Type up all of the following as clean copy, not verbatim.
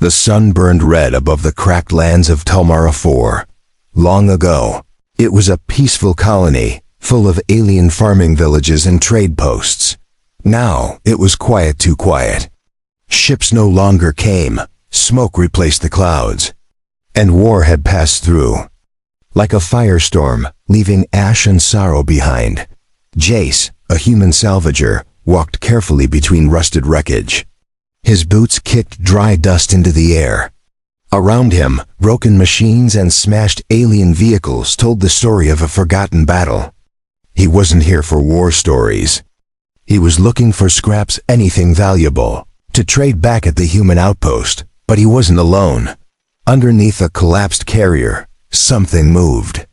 The sun burned red above the cracked lands of Tulmara 4. Long ago, it was a peaceful colony, full of alien farming villages and trade posts. Now, it was quiet, too quiet. Ships no longer came, smoke replaced the clouds, and war had passed through. Like a firestorm, leaving ash and sorrow behind, Jace, a human salvager, walked carefully between rusted wreckage. His boots kicked dry dust into the air. Around him, broken machines and smashed alien vehicles told the story of a forgotten battle. He wasn't here for war stories. He was looking for scraps, anything valuable, to trade back at the human outpost, but he wasn't alone. Underneath a collapsed carrier, something moved.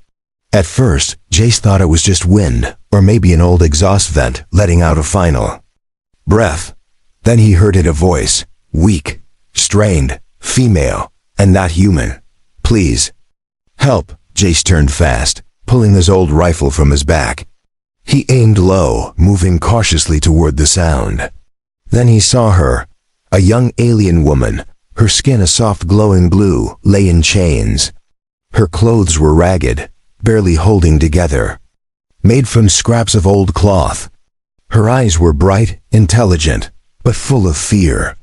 At first, Jace thought it was just wind, or maybe an old exhaust vent letting out a final breath. Then he heard a voice, weak, strained, female, and not human. "Please. Help." Jace turned fast, pulling his old rifle from his back. He aimed low, moving cautiously toward the sound. Then he saw her, a young alien woman, her skin a soft glowing blue, lay in chains. Her clothes were ragged, barely holding together, made from scraps of old cloth. Her eyes were bright, intelligent, but full of fear.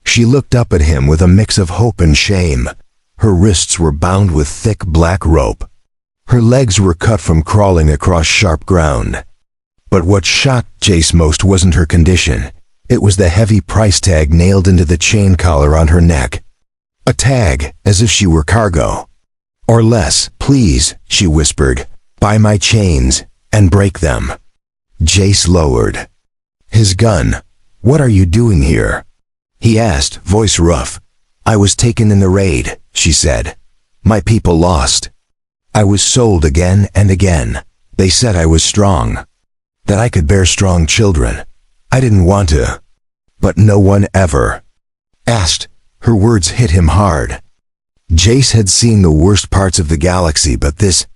She looked up at him with a mix of hope and shame. Her wrists were bound with thick black rope. Her legs were cut from crawling across sharp ground. But what shocked Jace most wasn't her condition. It was the heavy price tag nailed into the chain collar on her neck. A tag, as if she were cargo. "Or less, please," she whispered. "Buy my chains, and break them." Jace lowered his gun. "What are you doing here?" he asked, voice rough. "I was taken in the raid," she said. "My people lost. I was sold again and again. They said I was strong, that I could bear strong children. I didn't want to. But no one ever asked." Her words hit him hard. Jace had seen the worst parts of the galaxy, but this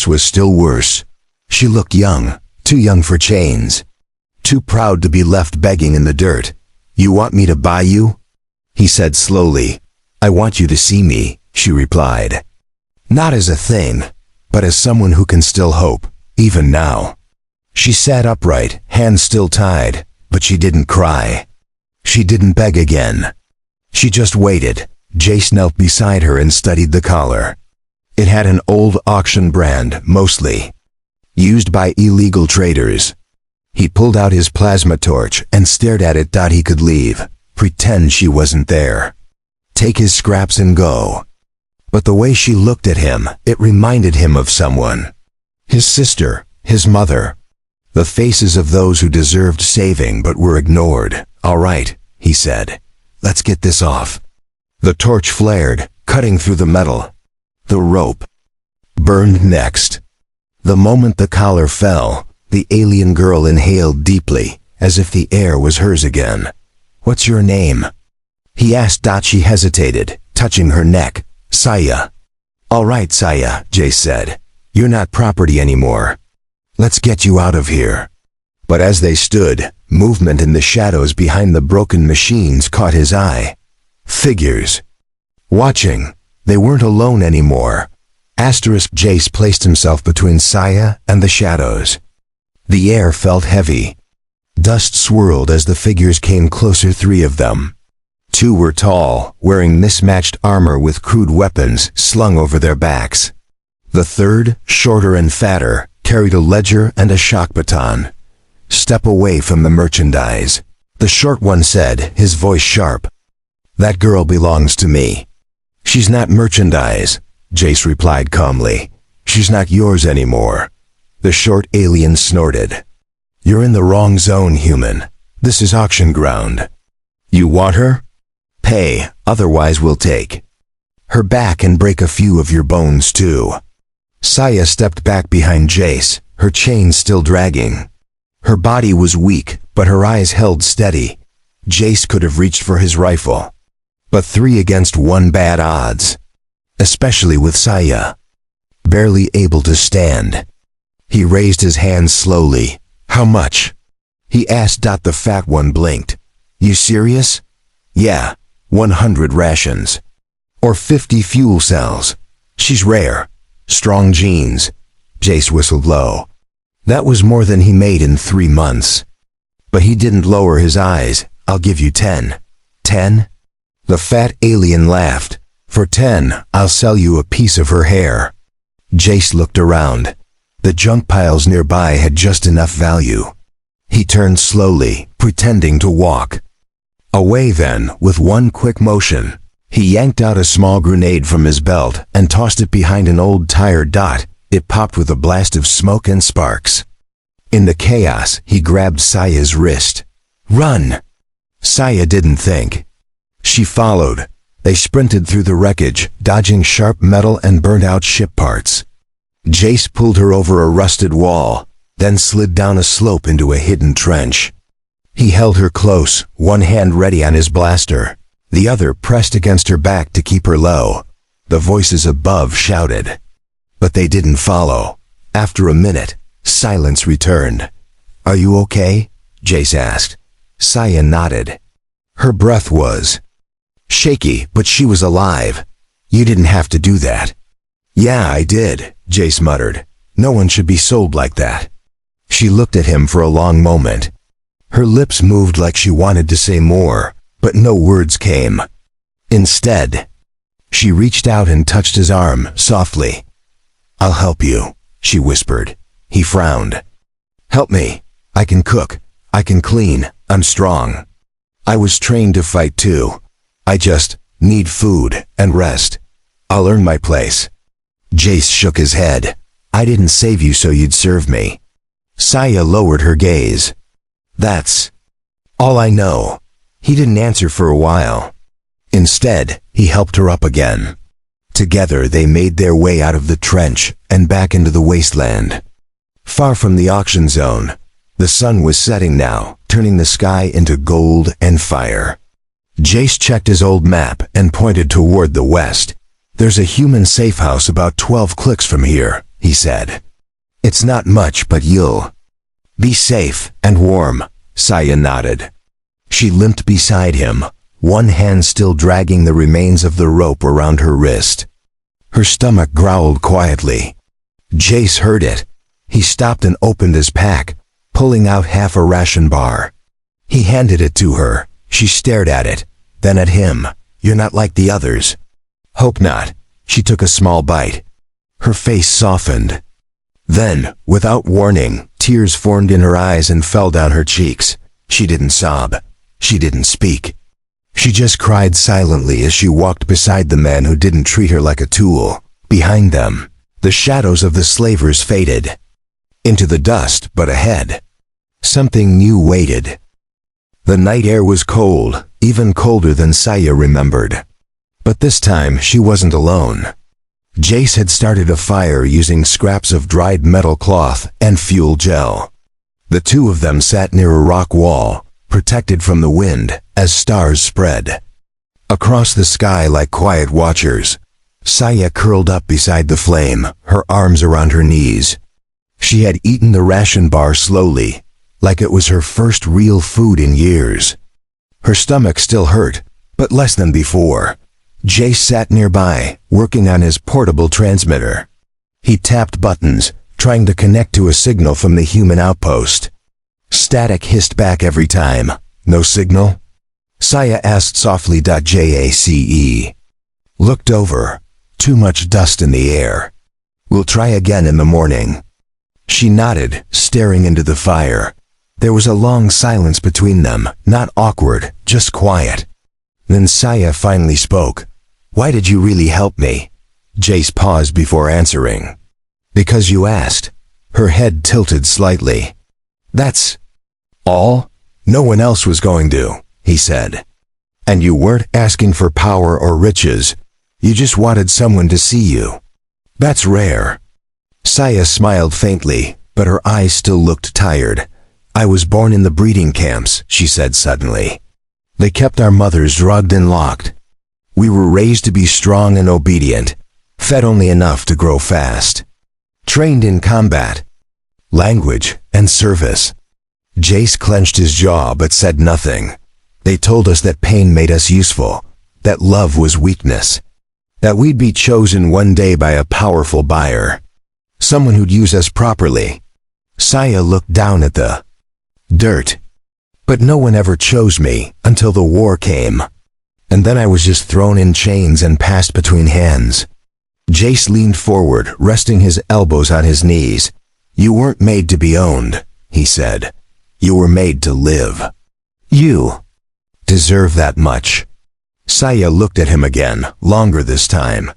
was still worse. She looked young, too young for chains, too proud to be left begging in the dirt. "You want me to buy you?" he said slowly. "I want you to see me," she replied. "Not as a thing, but as someone who can still hope, even now." She sat upright, hands still tied, but she didn't cry. She didn't beg again. She just waited. Jace knelt beside her and studied the collar. It had an old auction brand, mostly used by illegal traders. He pulled out his plasma torch and stared at it. He could leave, pretend she wasn't there, take his scraps and go. But the way she looked at him, it reminded him of someone. His sister, his mother. The faces of those who deserved saving but were ignored. "All right," he said. "Let's get this off." The torch flared, cutting through the metal. The rope burned next. The moment the collar fell, the alien girl inhaled deeply, as if the air was hers again. "What's your name?" he asked. She hesitated, touching her neck. "Saya." "All right, Saya," Jace said. "You're not property anymore. Let's get you out of here." But as they stood, movement in the shadows behind the broken machines caught his eye. Figures. Watching. They weren't alone anymore. Jace placed himself between Saya and the shadows. The air felt heavy. Dust swirled as the figures came closer. 3 of them. 2 were tall, wearing mismatched armor with crude weapons slung over their backs. The 3rd, shorter and fatter, carried a ledger and a shock baton. "Step away from the merchandise," the short one said, his voice sharp. "That girl belongs to me." "She's not merchandise," Jace replied calmly. "She's not yours anymore." The short alien snorted. "You're in the wrong zone, human. This is auction ground. You want her? Pay, otherwise we'll take her back and break a few of your bones too." Saya stepped back behind Jace, her chain still dragging. Her body was weak, but her eyes held steady. Jace could have reached for his rifle. But 3 against 1, bad odds. Especially with Saya barely able to stand. He raised his hands slowly. "How much?" he asked. The fat one blinked. "You serious?" "Yeah. 100 rations. Or 50 fuel cells. She's rare. Strong genes. Jace whistled low. That was more than he made in 3 months. But he didn't lower his eyes. I'll give you 10. 10? The fat alien laughed. For 10, I'll sell you a piece of her hair. Jace looked around. The junk piles nearby had just enough value. He turned slowly, pretending to walk. Away then, with one quick motion, he yanked out a small grenade from his belt and tossed it behind an old tire dot. It popped with a blast of smoke and sparks. In the chaos, he grabbed Saya's wrist. Run! Saya didn't think. She followed. They sprinted through the wreckage, dodging sharp metal and burnt-out ship parts. Jace pulled her over a rusted wall, then slid down a slope into a hidden trench. He held her close, one hand ready on his blaster, the other pressed against her back to keep her low. The voices above shouted. But they didn't follow. After a minute, silence returned. Are you okay? Jace asked. Saya nodded. Her breath was shaky, but she was alive. You didn't have to do that. Yeah, I did, Jace muttered. No one should be sold like that. She looked at him for a long moment. Her lips moved like she wanted to say more, but no words came. Instead, she reached out and touched his arm softly. I'll help you, she whispered. He frowned. Help me. I can cook. I can clean. I'm strong. I was trained to fight too. I just need food and rest. I'll earn my place. Jace shook his head. I didn't save you so you'd serve me. Saya lowered her gaze. That's all I know. He didn't answer for a while. Instead, he helped her up again. Together they made their way out of the trench and back into the wasteland. Far from the auction zone, the sun was setting now, turning the sky into gold and fire. Jace checked his old map and pointed toward the west. There's a human safe house about 12 clicks from here, he said. It's not much, but you'll be safe and warm, Saya nodded. She limped beside him, one hand still dragging the remains of the rope around her wrist. Her stomach growled quietly. Jace heard it. He stopped and opened his pack, pulling out half a ration bar. He handed it to her. She stared at it, then at him. You're not like the others. Hope not. She took a small bite. Her face softened. Then, without warning, tears formed in her eyes and fell down her cheeks. She didn't sob. She didn't speak. She just cried silently as she walked beside the man who didn't treat her like a tool. Behind them, the shadows of the slavers faded into the dust, but ahead, something new waited. The night air was cold, even colder than Saya remembered. But this time she wasn't alone. Jace had started a fire using scraps of dried metal cloth and fuel gel. The two of them sat near a rock wall, protected from the wind, as stars spread across the sky like quiet watchers. Saya curled up beside the flame, her arms around her knees. She had eaten the ration bar slowly, like it was her first real food in years. Her stomach still hurt, but less than before. Jace sat nearby, working on his portable transmitter. He tapped buttons, trying to connect to a signal from the human outpost. Static hissed back every time. No signal? Saya asked softly. Jace looked over. Too much dust in the air. We'll try again in the morning. She nodded, staring into the fire. There was a long silence between them, not awkward, just quiet. Then Saya finally spoke. Why did you really help me? Jace paused before answering. Because you asked. Her head tilted slightly. That's all? No one else was going to, he said. And you weren't asking for power or riches. You just wanted someone to see you. That's rare. Saya smiled faintly, but her eyes still looked tired. I was born in the breeding camps, she said suddenly. They kept our mothers drugged and locked. We were raised to be strong and obedient, fed only enough to grow fast. Trained in combat, language, and service. Jace clenched his jaw but said nothing. They told us that pain made us useful, that love was weakness, that we'd be chosen one day by a powerful buyer, someone who'd use us properly. Saya looked down at the dirt. But no one ever chose me until the war came. And then I was just thrown in chains and passed between hands. Jace leaned forward, resting his elbows on his knees. You weren't made to be owned, he said. You were made to live. You deserve that much. Saya looked at him again, longer this time.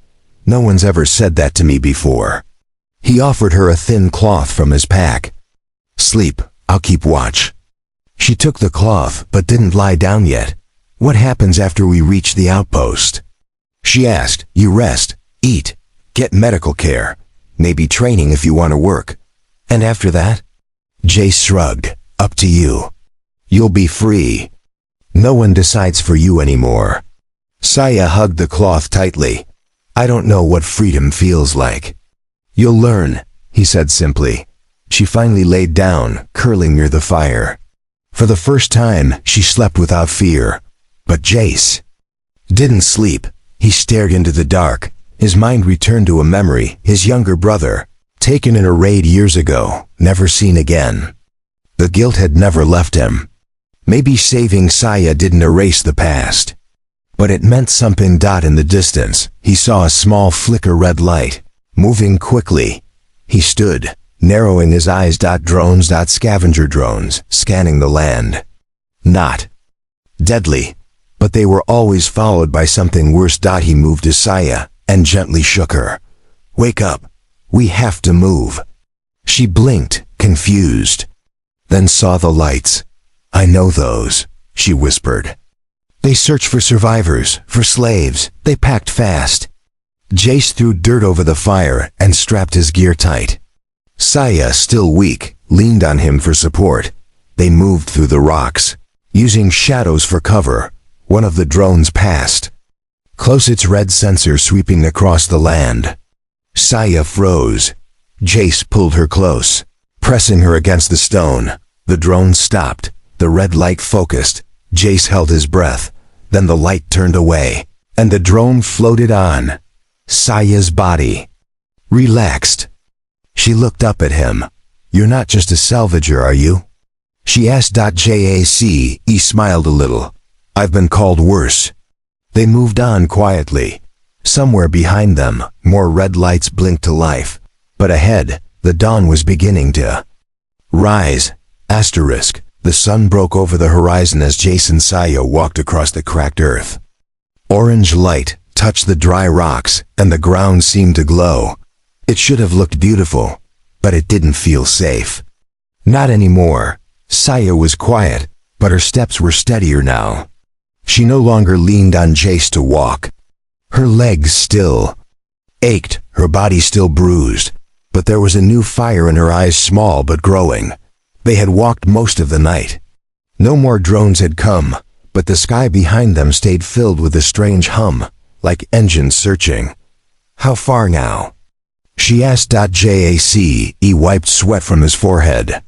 No one's ever said that to me before. He offered her a thin cloth from his pack. Sleep, I'll keep watch. She took the cloth, but didn't lie down yet. What happens after we reach the outpost? She asked. You rest, eat, get medical care, maybe training if you want to work. And after that? Jace shrugged. Up to you. You'll be free. No one decides for you anymore. Saya hugged the cloth tightly. I don't know what freedom feels like. You'll learn, he said simply. She finally laid down, curling near the fire. For the first time, she slept without fear. But Jace didn't sleep. He stared into the dark. His mind returned to a memory, his younger brother, taken in a raid years ago, never seen again. The guilt had never left him. Maybe saving Saya didn't erase the past. But it meant something. In the distance, he saw a small flicker red light, moving quickly. He stood, narrowing his eyes. Drones, scavenger drones, scanning the land. Not deadly, but they were always followed by something worse. He moved to Saya and gently shook her. Wake up. We have to move. She blinked, confused, then saw the lights. I know those, she whispered. They search for survivors, for slaves. They packed fast. Jace threw dirt over the fire and strapped his gear tight. Saya, still weak, leaned on him for support. They moved through the rocks, using shadows for cover. One of the drones passed. Close, its red sensor sweeping across the land. Saya froze. Jace pulled her close, pressing her against the stone. The drone stopped. The red light focused. Jace held his breath. Then the light turned away, and the drone floated on. Saya's body relaxed. She looked up at him. You're not just a salvager, are you? She asked. Jace smiled a little. I've been called worse. They moved on quietly. Somewhere behind them, more red lights blinked to life. But ahead, the dawn was beginning to rise. The sun broke over the horizon as Jace and Saya walked across the cracked earth. Orange light touched the dry rocks, and the ground seemed to glow. It should have looked beautiful, but it didn't feel safe. Not anymore. Saya was quiet, but her steps were steadier now. She no longer leaned on Jace to walk. Her legs still ached, her body still bruised, but there was a new fire in her eyes, small but growing. They had walked most of the night. No more drones had come, but the sky behind them stayed filled with a strange hum, like engines searching. How far now? She asked. Jace wiped sweat from his forehead.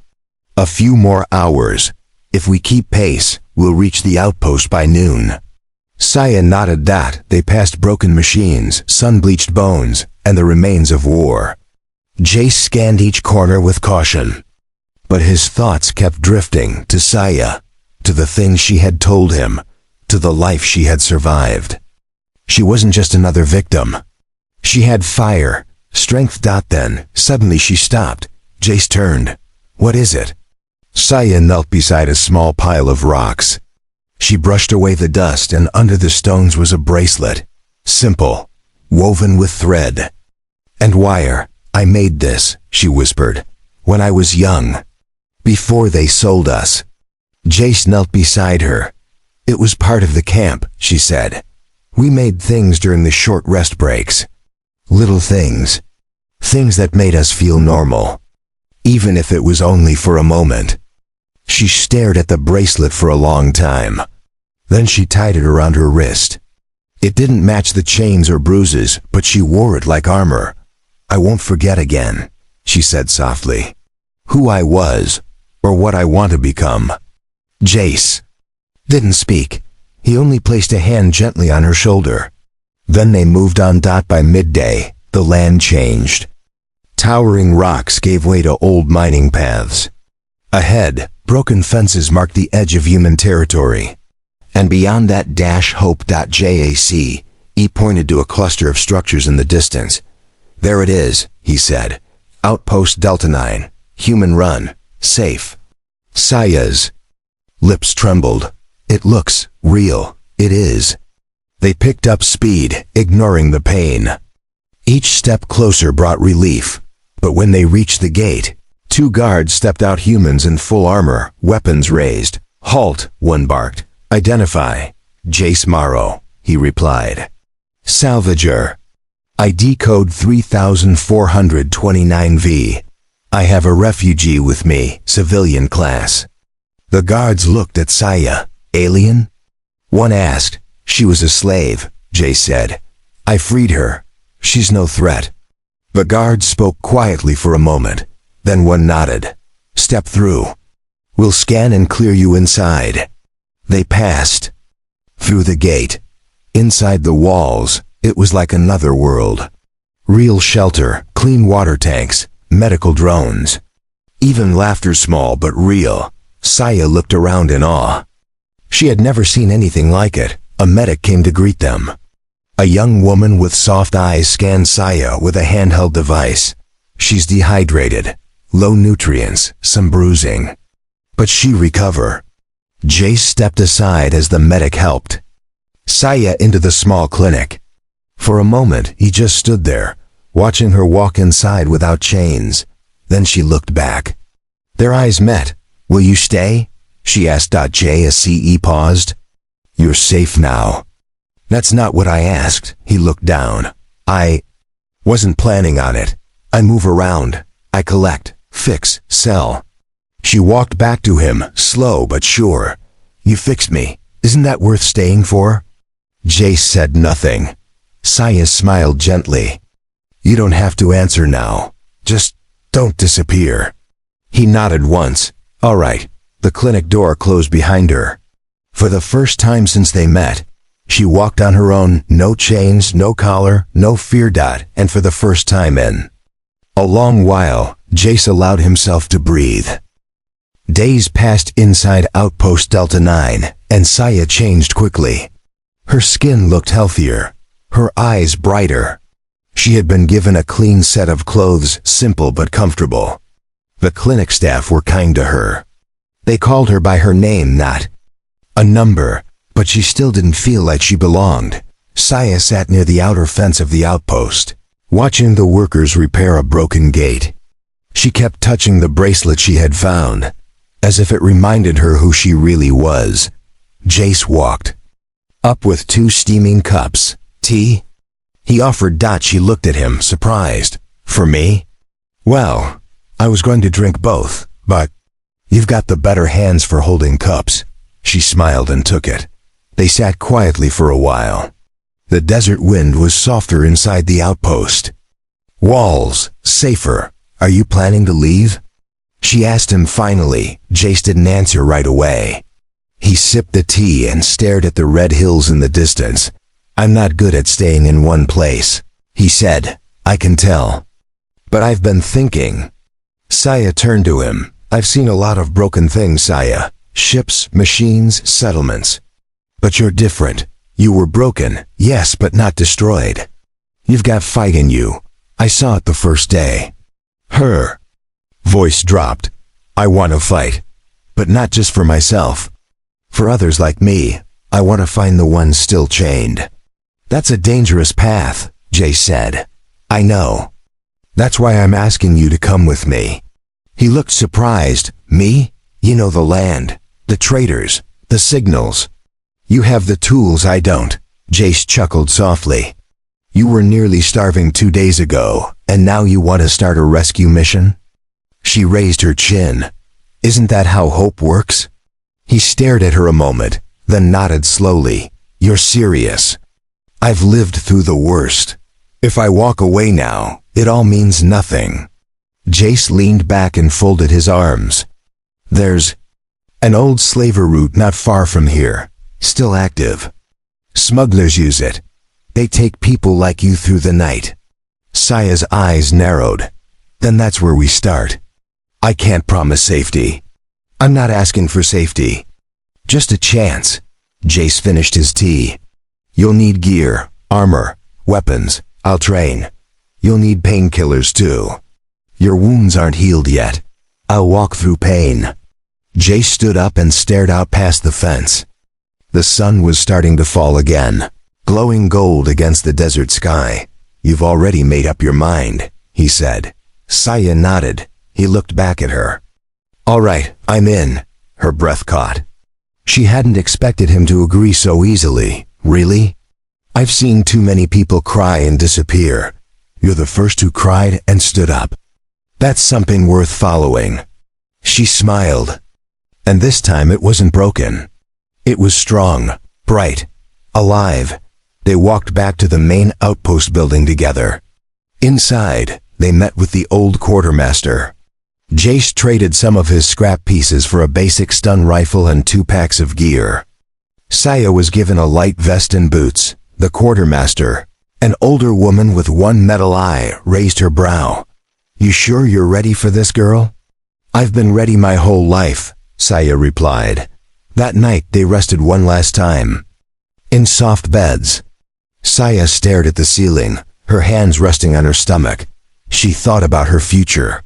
A few more hours. If we keep pace, we'll reach the outpost by noon. Saya nodded. They passed broken machines, sun-bleached bones, and the remains of war. Jace scanned each corner with caution. But his thoughts kept drifting to Saya, to the things she had told him, to the life she had survived. She wasn't just another victim. She had fire, strength. Then, suddenly she stopped. Jace turned. What is it? Saya knelt beside a small pile of rocks. She brushed away the dust, and under the stones was a bracelet. Simple, woven with thread and wire. I made this, she whispered, when I was young. Before they sold us. Jace knelt beside her. It was part of the camp, she said. We made things during the short rest breaks. Little things. Things that made us feel normal. Even if it was only for a moment. She stared at the bracelet for a long time. Then she tied it around her wrist. It didn't match the chains or bruises, but she wore it like armor. I won't forget again, she said softly. Who I was, or what I want to become. Jace didn't speak. He only placed a hand gently on her shoulder. Then they moved on. By midday, the land changed. Towering rocks gave way to old mining paths. Ahead, broken fences marked the edge of human territory. And beyond that hope.jac, he pointed to a cluster of structures in the distance. There it is, he said. Outpost Delta 9, human run, safe. Saya's lips trembled. It looks real. It is. They picked up speed, ignoring the pain. Each step closer brought relief. But when they reached the gate, 2 guards stepped out, humans in full armor, weapons raised. Halt, one barked. Identify. Jace Morrow, he replied. Salvager. ID code 3429V. I have a refugee with me, civilian class. The guards looked at Saya. Alien? One asked. She was a slave, Jace said. I freed her. She's no threat. The guards spoke quietly for a moment. Then one nodded. Step through. We'll scan and clear you inside. They passed through the gate. Inside the walls, it was like another world. Real shelter, clean water tanks, medical drones. Even laughter, small but real. Saya looked around in awe. She had never seen anything like it. A medic came to greet them. A young woman with soft eyes scanned Saya with a handheld device. She's dehydrated. Low nutrients, some bruising. But she recover. Jace stepped aside as the medic helped Saya into the small clinic. For a moment, he just stood there, watching her walk inside without chains. Then she looked back. Their eyes met. Will you stay? She asked. JSCE paused. You're safe now. That's not what I asked. He looked down. I wasn't planning on it. I move around. I collect, fix, sell. She walked back to him, slow but sure. You fixed me. Isn't that worth staying for? Jace said nothing. Saya smiled gently. You don't have to answer now. Just don't disappear. He nodded once. All right. The clinic door closed behind her. For the first time since they met, she walked on her own, no chains, no collar, no fear. And for the first time in a long while, Jace allowed himself to breathe. Days passed inside Outpost Delta 9, and Saya changed quickly. Her skin looked healthier, her eyes brighter. She had been given a clean set of clothes, simple but comfortable. The clinic staff were kind to her. They called her by her name, not a number, but she still didn't feel like she belonged. Saya sat near the outer fence of the outpost, watching the workers repair a broken gate. She kept touching the bracelet she had found, as if it reminded her who she really was. Jace walked up with 2 steaming cups. Tea? He offered. She looked at him, surprised. For me? Well, I was going to drink both, but you've got the better hands for holding cups. She smiled and took it. They sat quietly for a while. The desert wind was softer inside the outpost. Walls, safer. Are you planning to leave? She asked him finally. Jace didn't answer right away. He sipped the tea and stared at the red hills in the distance. I'm not good at staying in one place, he said. I can tell. But I've been thinking. Saya turned to him. I've seen a lot of broken things, Saya. Ships, machines, settlements. But you're different. You were broken, yes, but not destroyed. You've got fight in you. I saw it the first day. Her voice dropped. I want to fight. But not just for myself. For others like me. I want to find the ones still chained. That's a dangerous path, Jay said. I know. That's why I'm asking you to come with me. He looked surprised. Me? You know the land, the traders, the signals. You have the tools I don't. Jace chuckled softly. You were nearly starving 2 days ago, and now you want to start a rescue mission? She raised her chin. Isn't that how hope works? He stared at her a moment, then nodded slowly. You're serious. I've lived through the worst. If I walk away now, it all means nothing. Jace leaned back and folded his arms. There's an old slaver route not far from here. Still active. Smugglers use it. They take people like you through the night. Saya's eyes narrowed. Then that's where we start. I can't promise safety. I'm not asking for safety. Just a chance. Jace finished his tea. You'll need gear, armor, weapons. I'll train. You'll need painkillers too. Your wounds aren't healed yet. I'll walk through pain. Jace stood up and stared out past the fence. The sun was starting to fall again, glowing gold against the desert sky. You've already made up your mind, he said. Saya nodded. He looked back at her. All right, I'm in. Her breath caught. She hadn't expected him to agree so easily. Really? I've seen too many people cry and disappear. You're the first who cried and stood up. That's something worth following. She smiled. And this time it wasn't broken. It was strong, bright, alive. They walked back to the main outpost building together. Inside, they met with the old quartermaster. Jace traded some of his scrap pieces for a basic stun rifle and 2 packs of gear. Saya was given a light vest and boots. The quartermaster, an older woman with one metal eye, raised her brow. You sure you're ready for this, girl? I've been ready my whole life, Saya replied. That night they rested one last time. In soft beds. Saya stared at the ceiling, her hands resting on her stomach. She thought about her future.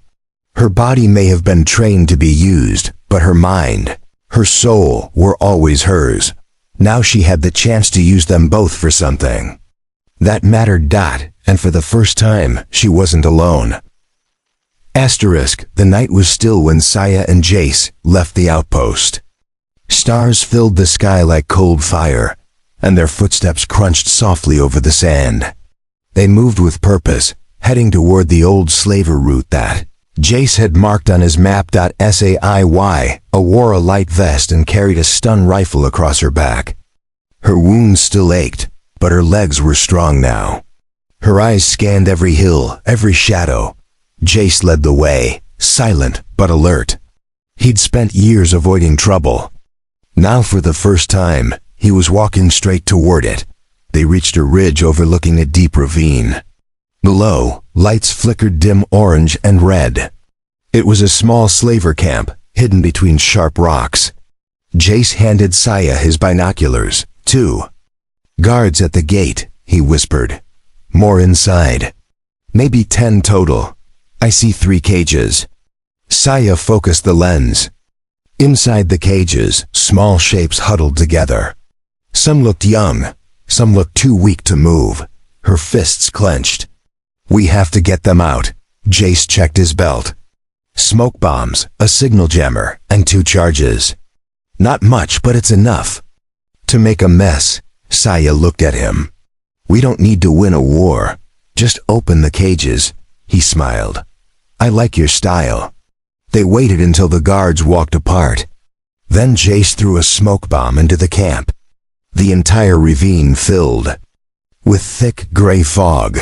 Her body may have been trained to be used, but her mind, her soul were always hers. Now she had the chance to use them both for something. That mattered. And for the first time, she wasn't alone. The night was still when Saya and Jace left the outpost. Stars filled the sky like cold fire, and their footsteps crunched softly over the sand. They moved with purpose, heading toward the old slaver route that Jace had marked on his map. Say wore a light vest and carried a stun rifle across her back. Her wounds still ached, but her legs were strong now. Her eyes scanned every hill, every shadow. Jace led the way, silent but alert. He'd spent years avoiding trouble. Now for the first time, he was walking straight toward it. They reached a ridge overlooking a deep ravine. Below, lights flickered dim orange and red. It was a small slaver camp, hidden between sharp rocks. Jace handed Saya his binoculars. 2 guards at the gate, he whispered. More inside. Maybe 10 total. I see 3 cages. Saya focused the lens. Inside the cages, small shapes huddled together. Some looked young, some looked too weak to move. Her fists clenched. We have to get them out. Jace checked his belt. Smoke bombs, a signal jammer, and 2 charges. Not much, but it's enough. To make a mess. Saya looked at him. We don't need to win a war. Just open the cages. He smiled. I like your style. They waited until the guards walked apart. Then Jace threw a smoke bomb into the camp. The entire ravine filled with thick gray fog.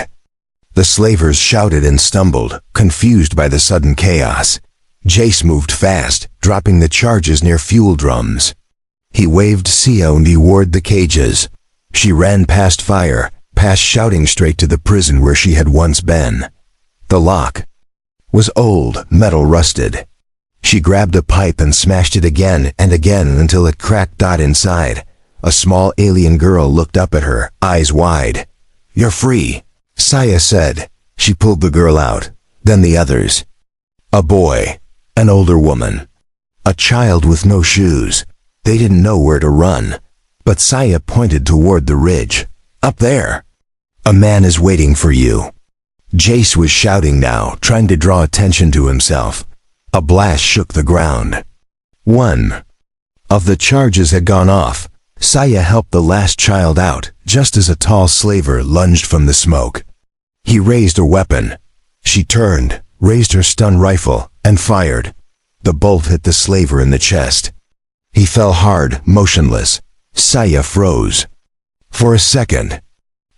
The slavers shouted and stumbled, confused by the sudden chaos. Jace moved fast, dropping the charges near fuel drums. He waved Sion toward the cages. She ran past fire, past shouting straight to the prison where she had once been. The lock was old, metal rusted. She grabbed a pipe and smashed it again and again until it cracked. Inside, a small alien girl looked up at her, eyes wide. You're free, Saya said. She pulled the girl out, then the others. A boy, an older woman, a child with no shoes. They didn't know where to run, but Saya pointed toward the ridge. Up there. A man is waiting for you. Jace was shouting now, trying to draw attention to himself. A blast shook the ground. 1 of the charges had gone off. Saya helped the last child out, just as a tall slaver lunged from the smoke. He raised a weapon. She turned, raised her stun rifle, and fired. The bolt hit the slaver in the chest. He fell hard, motionless. Saya froze. For a second.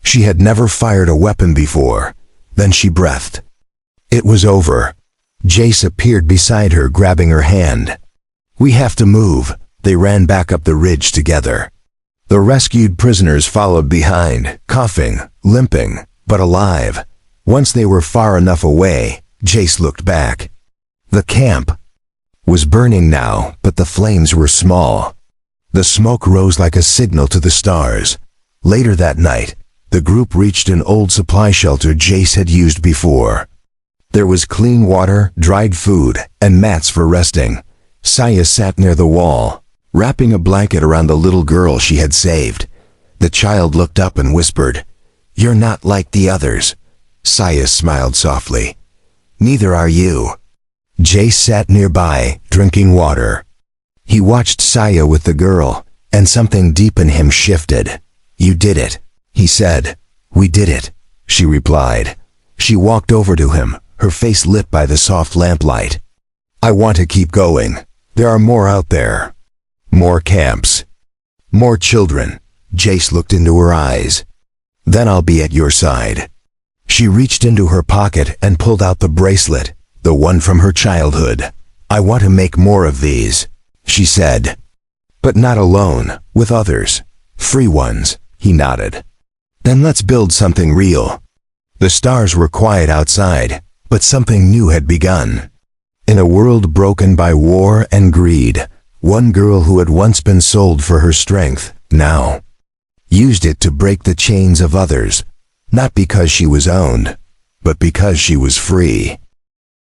She had never fired a weapon before. Then she breathed. It was over. Jace appeared beside her, grabbing her hand. We have to move. They ran back up the ridge together. The rescued prisoners followed behind, coughing, limping, but alive. Once they were far enough away, Jace looked back. The camp was burning now, but the flames were small. The smoke rose like a signal to the stars. Later that night, the group reached an old supply shelter Jace had used before. There was clean water, dried food, and mats for resting. Saya sat near the wall, wrapping a blanket around the little girl she had saved. The child looked up and whispered, "You're not like the others." Saya smiled softly. "Neither are you." Jace sat nearby, drinking water. He watched Saya with the girl, and something deep in him shifted. "You did it," he said. "We did it," she replied. She walked over to him, her face lit by the soft lamplight. "I want to keep going. There are more out there. More camps. More children." Jace looked into her eyes. "Then I'll be at your side." She reached into her pocket and pulled out the bracelet, the one from her childhood. "I want to make more of these," she said. "But not alone, with others. Free ones," he nodded. "Then let's build something real." The stars were quiet outside, but something new had begun. In a world broken by war and greed, one girl who had once been sold for her strength, now used it to break the chains of others, not because she was owned, but because she was free.